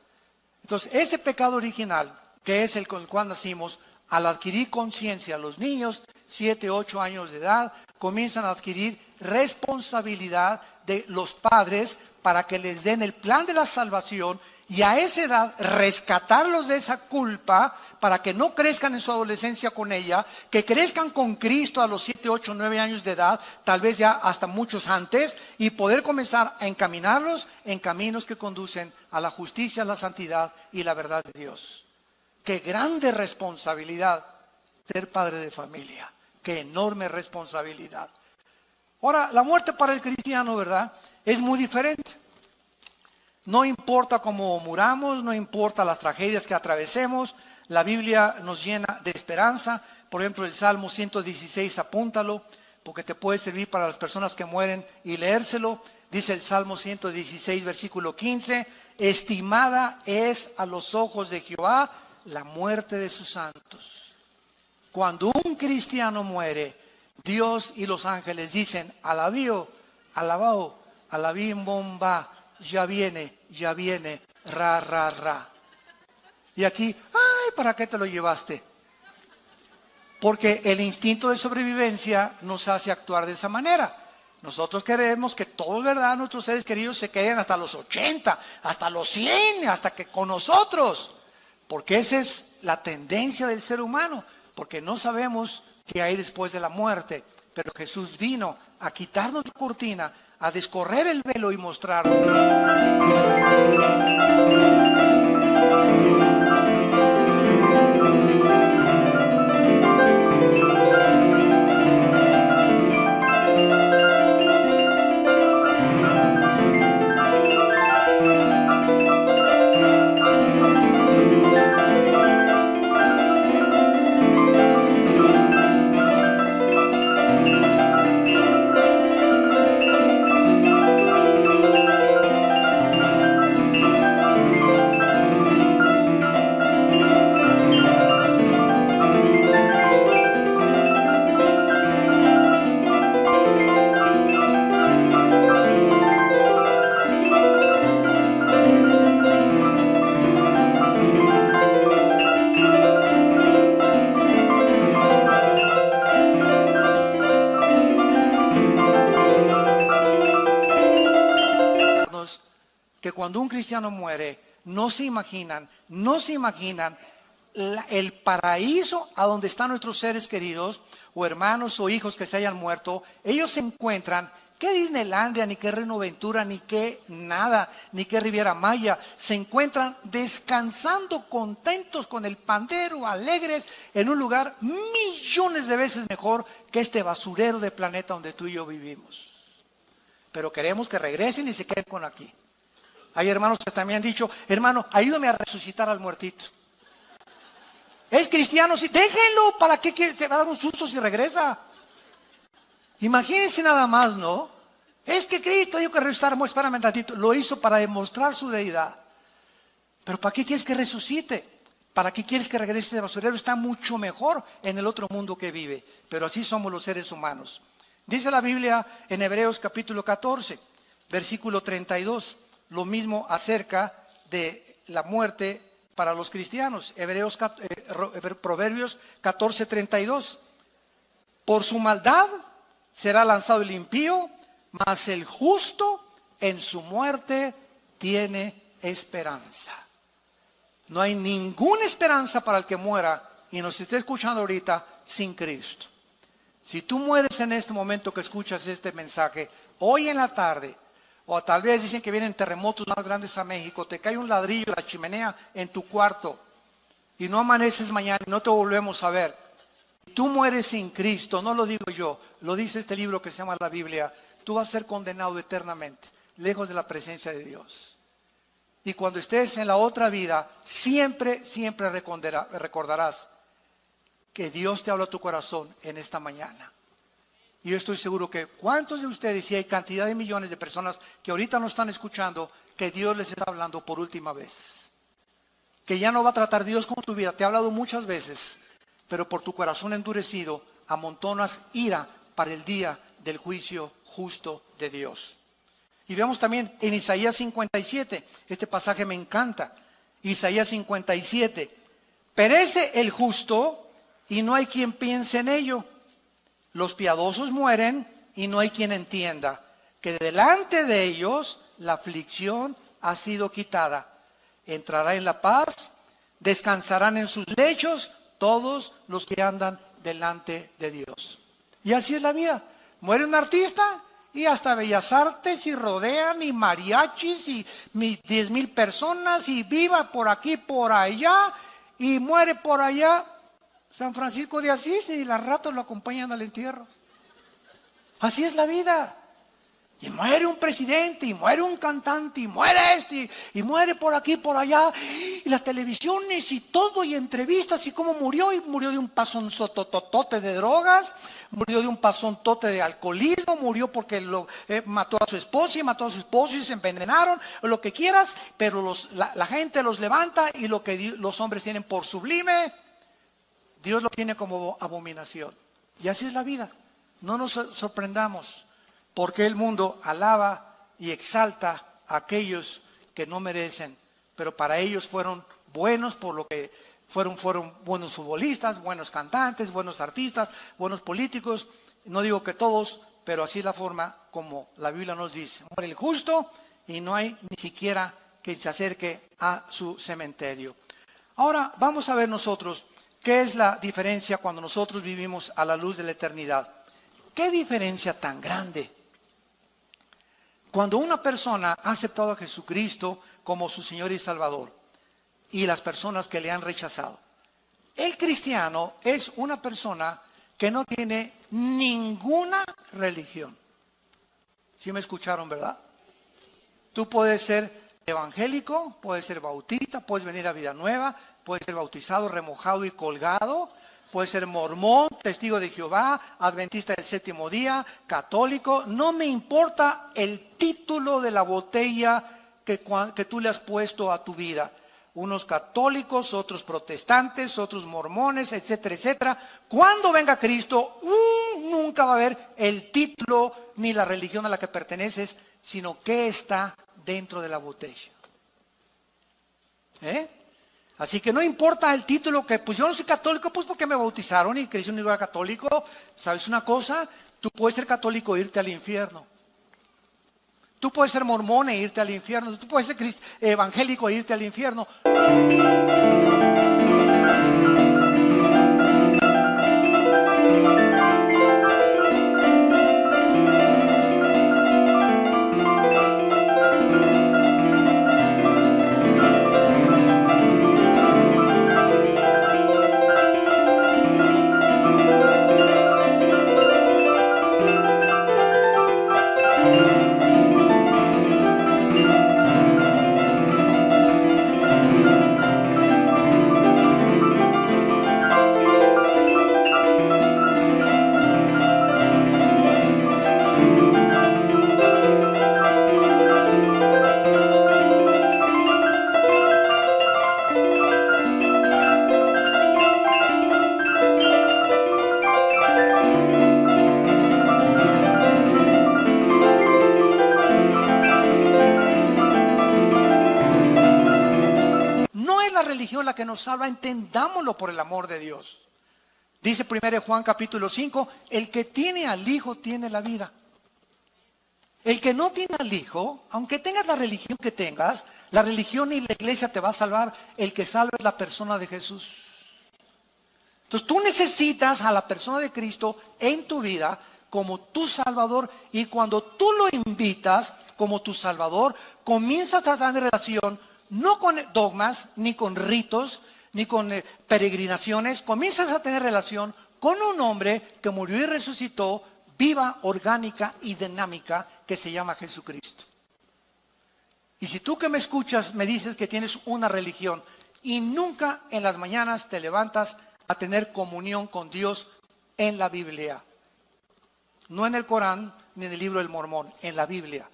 Entonces, ese pecado original, que es el con el cual nacimos, al adquirir conciencia, los niños, 7, 8 años de edad, comienzan a adquirir responsabilidad de los padres para que les den el plan de la salvación y a esa edad rescatarlos de esa culpa para que no crezcan en su adolescencia con ella, que crezcan con Cristo a los 7, 8, 9 años de edad, tal vez ya hasta muchos antes, y poder comenzar a encaminarlos en caminos que conducen a la justicia, la santidad y la verdad de Dios. Qué grande responsabilidad ser padre de familia, qué enorme responsabilidad. Ahora, la muerte para el cristiano, ¿verdad?, es muy diferente. No importa cómo muramos, no importa las tragedias que atravesemos, la Biblia nos llena de esperanza. Por ejemplo, el Salmo 116, apúntalo, porque te puede servir para las personas que mueren y leérselo. Dice el Salmo 116, versículo 15, estimada es a los ojos de Jehová la muerte de sus santos. Cuando un cristiano muere, Dios y los ángeles dicen, alabío, alabao, alabim bomba, ya viene, ra, ra, ra. Y aquí, ay, ¿para qué te lo llevaste? Porque el instinto de sobrevivencia nos hace actuar de esa manera. Nosotros queremos que todos, ¿verdad?, nuestros seres queridos se queden hasta los 80, hasta los 100, hasta que con nosotros. Porque esa es la tendencia del ser humano. Porque no sabemos qué hay después de la muerte. Pero Jesús vino a quitarnos la cortina, a descorrer el velo y mostrar. Que cuando un cristiano muere, no se imaginan el paraíso a donde están nuestros seres queridos, o hermanos o hijos que se hayan muerto. Ellos se encuentran, qué Disneylandia, ni qué Reno Ventura, ni qué nada, ni qué Riviera Maya, se encuentran descansando, contentos con el pandero, alegres, en un lugar millones de veces mejor que este basurero de planeta donde tú y yo vivimos. Pero queremos que regresen y se queden con aquí. Hay hermanos que también han dicho, hermano, ayúdame a resucitar al muertito. Es cristiano, sí, déjenlo, ¿para qué se va a dar un susto si regresa? Imagínense nada más, ¿no? Es que Cristo dijo que resucitar, espérame un tantito, lo hizo para demostrar su deidad. Pero ¿para qué quieres que resucite? ¿Para qué quieres que regrese de basurero? Está mucho mejor en el otro mundo que vive. Pero así somos los seres humanos. Dice la Biblia en Hebreos capítulo 14, versículo 32. Lo mismo acerca de la muerte para los cristianos. Proverbios 14:32. Por su maldad será lanzado el impío, mas el justo en su muerte tiene esperanza. No hay ninguna esperanza para el que muera y nos esté escuchando ahorita sin Cristo. Si tú mueres en este momento que escuchas este mensaje, hoy en la tarde, o tal vez dicen que vienen terremotos más grandes a México, te cae un ladrillo de la chimenea en tu cuarto y no amaneces mañana y no te volvemos a ver. Tú mueres sin Cristo, no lo digo yo, lo dice este libro que se llama la Biblia. Tú vas a ser condenado eternamente, lejos de la presencia de Dios. Y cuando estés en la otra vida, siempre recordarás que Dios te habló a tu corazón en esta mañana. Y yo estoy seguro que cuántos de ustedes, y hay cantidad de millones de personas que ahorita no están escuchando, que Dios les está hablando por última vez. Que ya no va a tratar Dios con tu vida. Te ha hablado muchas veces, pero por tu corazón endurecido amontonas ira para el día del juicio justo de Dios. Y vemos también en Isaías 57, este pasaje me encanta. Isaías 57, perece el justo y no hay quien piense en ello. Los piadosos mueren y no hay quien entienda que delante de ellos la aflicción ha sido quitada. Entrará en la paz, descansarán en sus lechos todos los que andan delante de Dios. Y así es la vida. Muere un artista y hasta Bellas Artes y rodean y mariachis y 10,000 personas y viva por aquí, por allá, y muere por allá San Francisco de Asís y las ratas lo acompañan al entierro. Así es la vida. Y muere un presidente, y muere un cantante, y muere este, y muere por aquí, por allá, y las televisiones y todo, y entrevistas, y cómo murió, y murió de un pasonzototote de drogas, murió de un pasontote de alcoholismo, murió porque mató a su esposa, y mató a su esposo, y se envenenaron, o lo que quieras, pero la gente los levanta, y lo que los hombres tienen por sublime, Dios lo tiene como abominación. Y así es la vida. No nos sorprendamos. Porque el mundo alaba y exalta a aquellos que no merecen, pero para ellos fueron buenos por lo que fueron buenos futbolistas, buenos cantantes, buenos artistas, buenos políticos. No digo que todos, pero así es la forma como la Biblia nos dice. Muere el justo y no hay ni siquiera que se acerque a su cementerio. Ahora vamos a ver nosotros qué es la diferencia cuando nosotros vivimos a la luz de la eternidad. ¿Qué diferencia tan grande? Cuando una persona ha aceptado a Jesucristo como su Señor y Salvador y las personas que le han rechazado, el cristiano es una persona que no tiene ninguna religión. ¿Sí me escucharon, verdad? Tú puedes ser evangélico, puedes ser bautista, puedes venir a Vida Nueva, puedes ser bautizado, remojado y colgado. Puede ser mormón, testigo de Jehová, adventista del séptimo día, católico. No me importa el título de la botella que tú le has puesto a tu vida. Unos católicos, otros protestantes, otros mormones, etcétera, etcétera. Cuando venga Cristo, nunca va a haber el título ni la religión a la que perteneces, sino qué está dentro de la botella. Así que no importa el título que, pues yo no soy católico, pues porque me bautizaron y crecí en un lugar católico. ¿Sabes una cosa? Tú puedes ser católico e irte al infierno. Tú puedes ser mormón e irte al infierno. Tú puedes ser evangélico e irte al infierno. La que nos salva, entendámoslo por el amor de Dios. Dice 1 Juan capítulo 5, el que tiene al Hijo tiene la vida. El que no tiene al Hijo, aunque tengas la religión que tengas, la religión y la iglesia te va a salvar. El que salva es la persona de Jesús. Entonces tú necesitas a la persona de Cristo en tu vida como tu Salvador, y cuando tú lo invitas como tu Salvador, comienzas a tratar de relación no con dogmas, ni con ritos, ni con peregrinaciones. Comienzas a tener relación con un hombre que murió y resucitó, viva, orgánica y dinámica, que se llama Jesucristo. Y si tú que me escuchas me dices que tienes una religión y nunca en las mañanas te levantas a tener comunión con Dios en la Biblia, no en el Corán ni en el libro del Mormón, en la Biblia,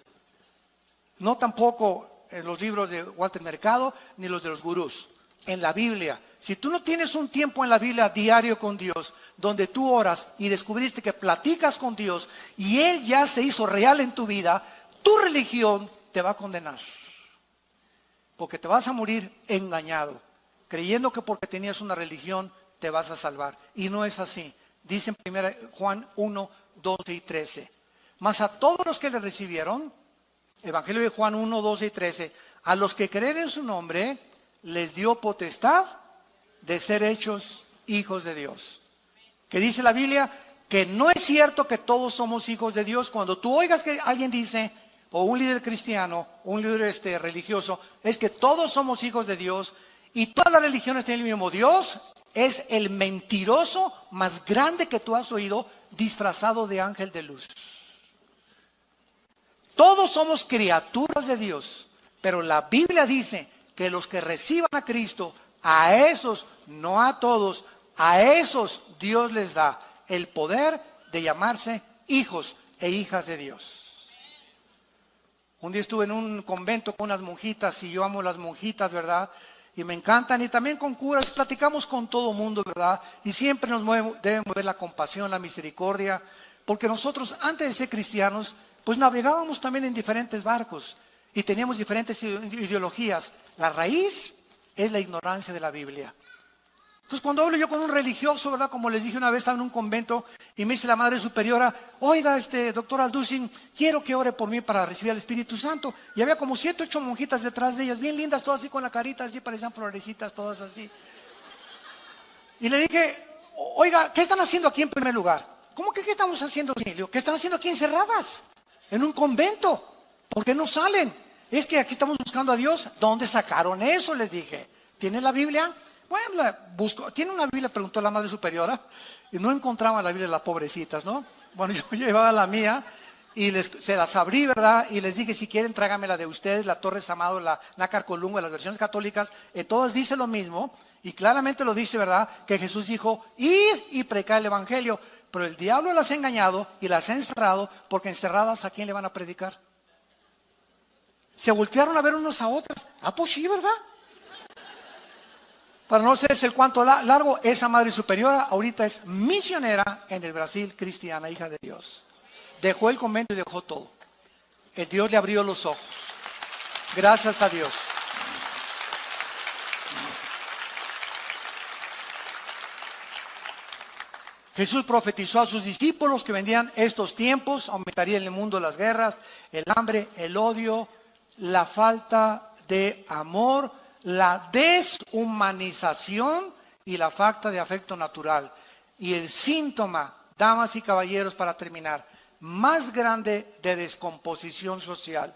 no tampoco en los libros de Walter Mercado, ni los de los gurús, en la Biblia. Si tú no tienes un tiempo en la Biblia diario con Dios, donde tú oras y descubriste que platicas con Dios y Él ya se hizo real en tu vida, tu religión te va a condenar. Porque te vas a morir engañado, creyendo que porque tenías una religión te vas a salvar. Y no es así. Dice en 1 Juan 1, 12 y 13. Mas a todos los que le recibieron, Evangelio de Juan 1, 12 y 13, a los que creen en su nombre, les dio potestad de ser hechos hijos de Dios. Que dice la Biblia que no es cierto que todos somos hijos de Dios. Cuando tú oigas que alguien dice, o un líder cristiano, o un líder religioso, es que todos somos hijos de Dios y todas las religiones tienen el mismo Dios, es el mentiroso más grande que tú has oído, disfrazado de ángel de luz. Todos somos criaturas de Dios, pero la Biblia dice que los que reciban a Cristo, a esos, no a todos, a esos Dios les da el poder de llamarse hijos e hijas de Dios. Un día estuve en un convento con unas monjitas y yo amo las monjitas, ¿verdad? Y me encantan, y también con curas, platicamos con todo mundo, ¿verdad? Y siempre nos debe mover la compasión, la misericordia, porque nosotros antes de ser cristianos, pues navegábamos también en diferentes barcos y teníamos diferentes ideologías. La raíz es la ignorancia de la Biblia. Entonces cuando hablo yo con un religioso, ¿verdad? Como les dije una vez, estaba en un convento y me dice la Madre Superiora, oiga, doctor Alducin, quiero que ore por mí para recibir al Espíritu Santo. Y había como 7, 8 monjitas detrás de ellas, bien lindas, todas así con la carita, así parecían florecitas, todas así. Y le dije, oiga, ¿qué están haciendo aquí en primer lugar? ¿Cómo que qué estamos haciendo aquí? Le digo, ¿qué están haciendo aquí encerradas? En un convento. ¿Por qué no salen? Es que aquí estamos buscando a Dios. ¿Dónde sacaron eso? Les dije. ¿Tiene la Biblia? Bueno, la busco. ¿Tiene una Biblia? Preguntó la Madre Superiora. Y no encontraban la Biblia de las pobrecitas, ¿no? Bueno, yo llevaba la mía y se las abrí, ¿verdad? Y les dije, si quieren, tráigame la de ustedes, la Torres Amado, la Nácar Colunga, las versiones católicas. Todas dicen lo mismo. Y claramente lo dice, ¿verdad? Que Jesús dijo, id y predicad el Evangelio. Pero el diablo las ha engañado y las ha encerrado, porque encerradas, ¿a quién le van a predicar? Se voltearon a ver unos a otras. Ah, pues sí, ¿verdad? Para no hacerse el cuento largo, esa Madre Superiora ahorita es misionera en el Brasil, cristiana, hija de Dios. Dejó el convento y dejó todo. El Dios le abrió los ojos. Gracias a Dios. Jesús profetizó a sus discípulos que vendrían estos tiempos, aumentaría en el mundo las guerras, el hambre, el odio, la falta de amor, la deshumanización y la falta de afecto natural. Y el síntoma, damas y caballeros, para terminar, más grande de descomposición social.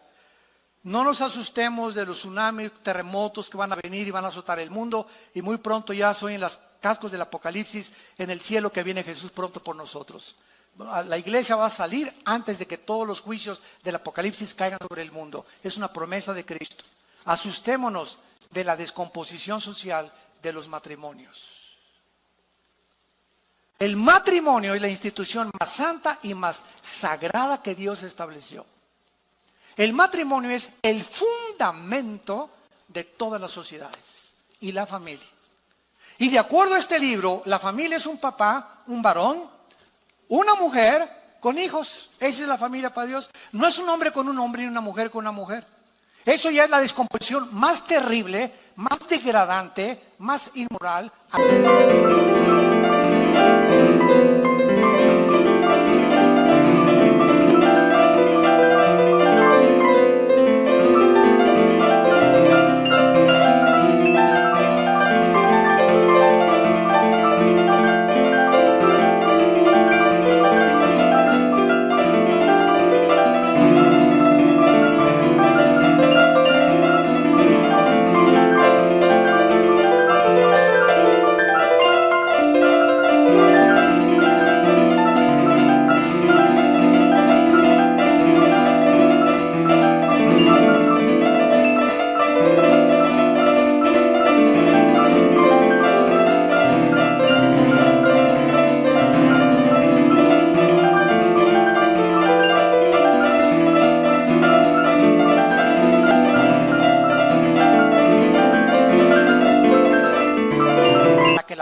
No nos asustemos de los tsunamis, terremotos que van a venir y van a azotar el mundo, y muy pronto ya soy en los cascos del Apocalipsis, en el cielo, que viene Jesús pronto por nosotros. La iglesia va a salir antes de que todos los juicios del Apocalipsis caigan sobre el mundo. Es una promesa de Cristo. Asustémonos de la descomposición social de los matrimonios. El matrimonio es la institución más santa y más sagrada que Dios estableció. El matrimonio es el fundamento de todas las sociedades y la familia. Y de acuerdo a este libro, la familia es un papá, un varón, una mujer con hijos. Esa es la familia para Dios. No es un hombre con un hombre y una mujer con una mujer. Eso ya es la descomposición más terrible, más degradante, más inmoral.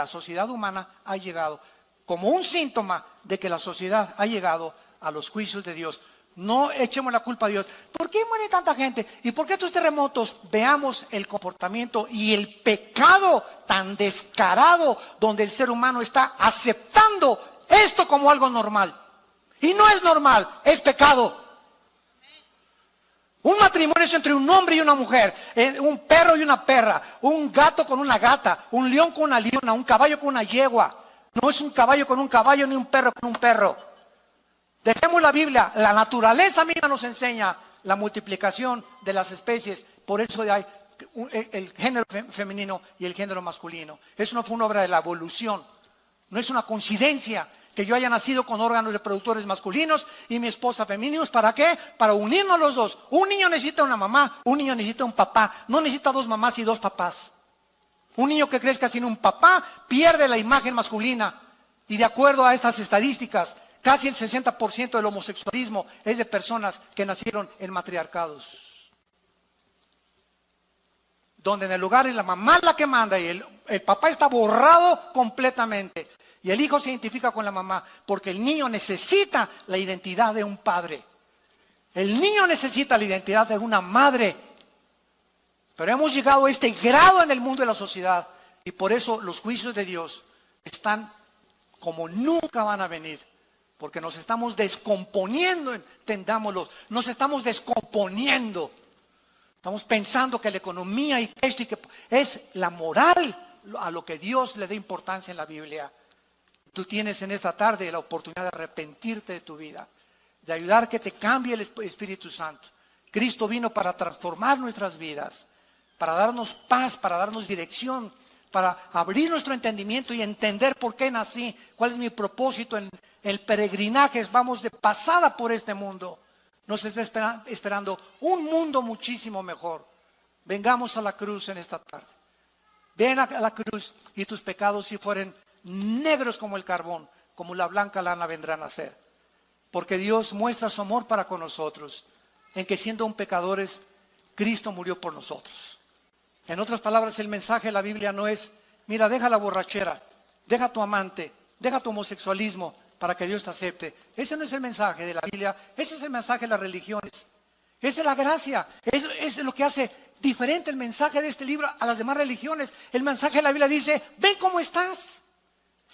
Sociedad humana ha llegado como un síntoma de que la sociedad ha llegado a los juicios de Dios. No echemos la culpa a Dios. ¿Por qué muere tanta gente? ¿Y por qué estos terremotos? Veamos el comportamiento y el pecado tan descarado donde el ser humano está aceptando esto como algo normal. Y no es normal, es pecado. Un matrimonio es entre un hombre y una mujer, un perro y una perra, un gato con una gata, un león con una leona, un caballo con una yegua. No es un caballo con un caballo ni un perro con un perro. Dejemos la Biblia, la naturaleza misma nos enseña la multiplicación de las especies. Por eso hay el género femenino y el género masculino. Eso no fue una obra de la evolución, no es una coincidencia que yo haya nacido con órganos reproductores masculinos y mi esposa femeninos. ¿Para qué? Para unirnos los dos. Un niño necesita una mamá, un niño necesita un papá, no necesita dos mamás y dos papás. Un niño que crezca sin un papá pierde la imagen masculina. Y de acuerdo a estas estadísticas, casi el 60% del homosexualismo es de personas que nacieron en matriarcados, donde en el lugar es la mamá la que manda y el papá está borrado completamente. Y el hijo se identifica con la mamá porque el niño necesita la identidad de un padre. El niño necesita la identidad de una madre. Pero hemos llegado a este grado en el mundo de la sociedad y por eso los juicios de Dios están como nunca van a venir. Porque nos estamos descomponiendo, entendámoslo, nos estamos descomponiendo. Estamos pensando que la economía y esto y que es la moral a lo que Dios le dé importancia en la Biblia. Tú tienes en esta tarde la oportunidad de arrepentirte de tu vida, de ayudar que te cambie el Espíritu Santo. Cristo vino para transformar nuestras vidas, para darnos paz, para darnos dirección, para abrir nuestro entendimiento y entender por qué nací, cuál es mi propósito en el peregrinaje. Vamos de pasada por este mundo. Nos está esperando un mundo muchísimo mejor. Vengamos a la cruz en esta tarde. Ven a la cruz y tus pecados, si fueren negros como el carbón, como la blanca lana, vendrán a ser. Porque Dios muestra su amor para con nosotros, en que siendo un pecadores, Cristo murió por nosotros. En otras palabras, el mensaje de la Biblia no es, mira, deja la borrachera, deja tu amante, deja tu homosexualismo para que Dios te acepte. Ese no es el mensaje de la Biblia, ese es el mensaje de las religiones. Esa es la gracia, es lo que hace diferente el mensaje de este libro a las demás religiones. El mensaje de la Biblia dice, ven cómo estás.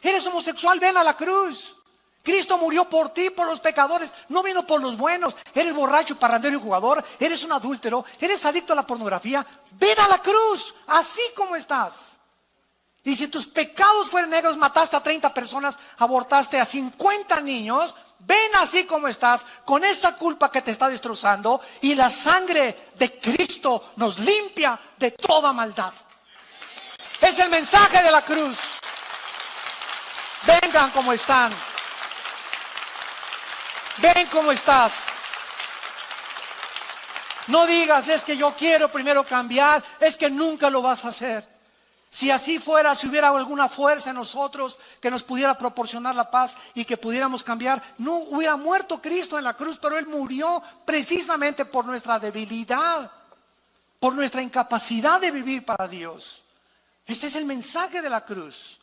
Eres homosexual, ven a la cruz. Cristo murió por ti, por los pecadores, no vino por los buenos. Eres borracho, parrandero y jugador, eres un adúltero, eres adicto a la pornografía. Ven a la cruz, así como estás. Y si tus pecados fueron negros, mataste a 30 personas, abortaste a 50 niños, ven así como estás, con esa culpa que te está destrozando, y la sangre de Cristo nos limpia de toda maldad. Es el mensaje de la cruz. Vengan como están. Ven cómo estás. No digas, es que yo quiero primero cambiar, es que nunca lo vas a hacer. Si así fuera, si hubiera alguna fuerza en nosotros que nos pudiera proporcionar la paz y que pudiéramos cambiar, no hubiera muerto Cristo en la cruz, pero Él murió precisamente por nuestra debilidad, por nuestra incapacidad de vivir para Dios. Ese es el mensaje de la cruz.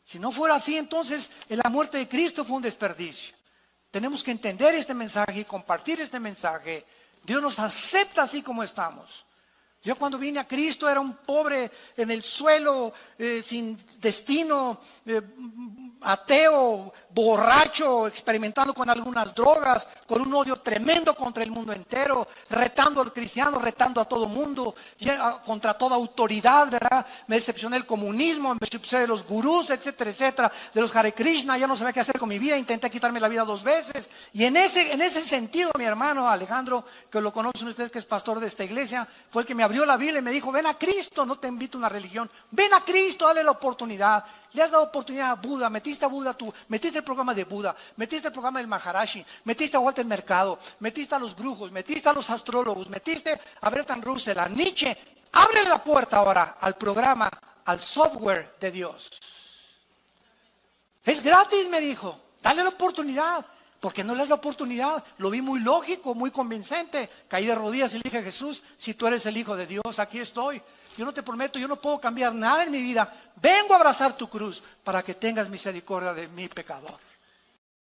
Si no fuera así, entonces la muerte de Cristo fue un desperdicio. Tenemos que entender este mensaje y compartir este mensaje. Dios nos acepta así como estamos. Yo cuando vine a Cristo era un pobre en el suelo, sin destino, ateo, borracho, experimentando con algunas drogas, con un odio tremendo contra el mundo entero, retando al cristiano, retando a todo mundo, contra toda autoridad, ¿verdad? Me decepcioné del comunismo, me decepcioné de los gurús, etcétera, etcétera, de los Hare Krishna, ya no sabía qué hacer con mi vida, intenté quitarme la vida 2 veces. Y en ese sentido, mi hermano Alejandro, que lo conocen ustedes, que es pastor de esta iglesia, fue el que me abrió la Biblia y me dijo, ven a Cristo, no te invito a una religión, ven a Cristo, dale la oportunidad. Le has dado oportunidad a Buda, metiste a Buda tú, metiste el programa de Buda, metiste el programa del Maharashi, metiste a Walter Mercado, metiste a los brujos, metiste a los astrólogos, metiste a Bertrand Russell, a Nietzsche. Ábrele la puerta ahora al programa, al software de Dios. Es gratis, me dijo, dale la oportunidad. ¿Por qué no le das la oportunidad? Lo vi muy lógico, muy convincente. Caí de rodillas y le dije, Jesús, si tú eres el Hijo de Dios, aquí estoy. Yo no te prometo, yo no puedo cambiar nada en mi vida. Vengo a abrazar tu cruz para que tengas misericordia de mi pecador.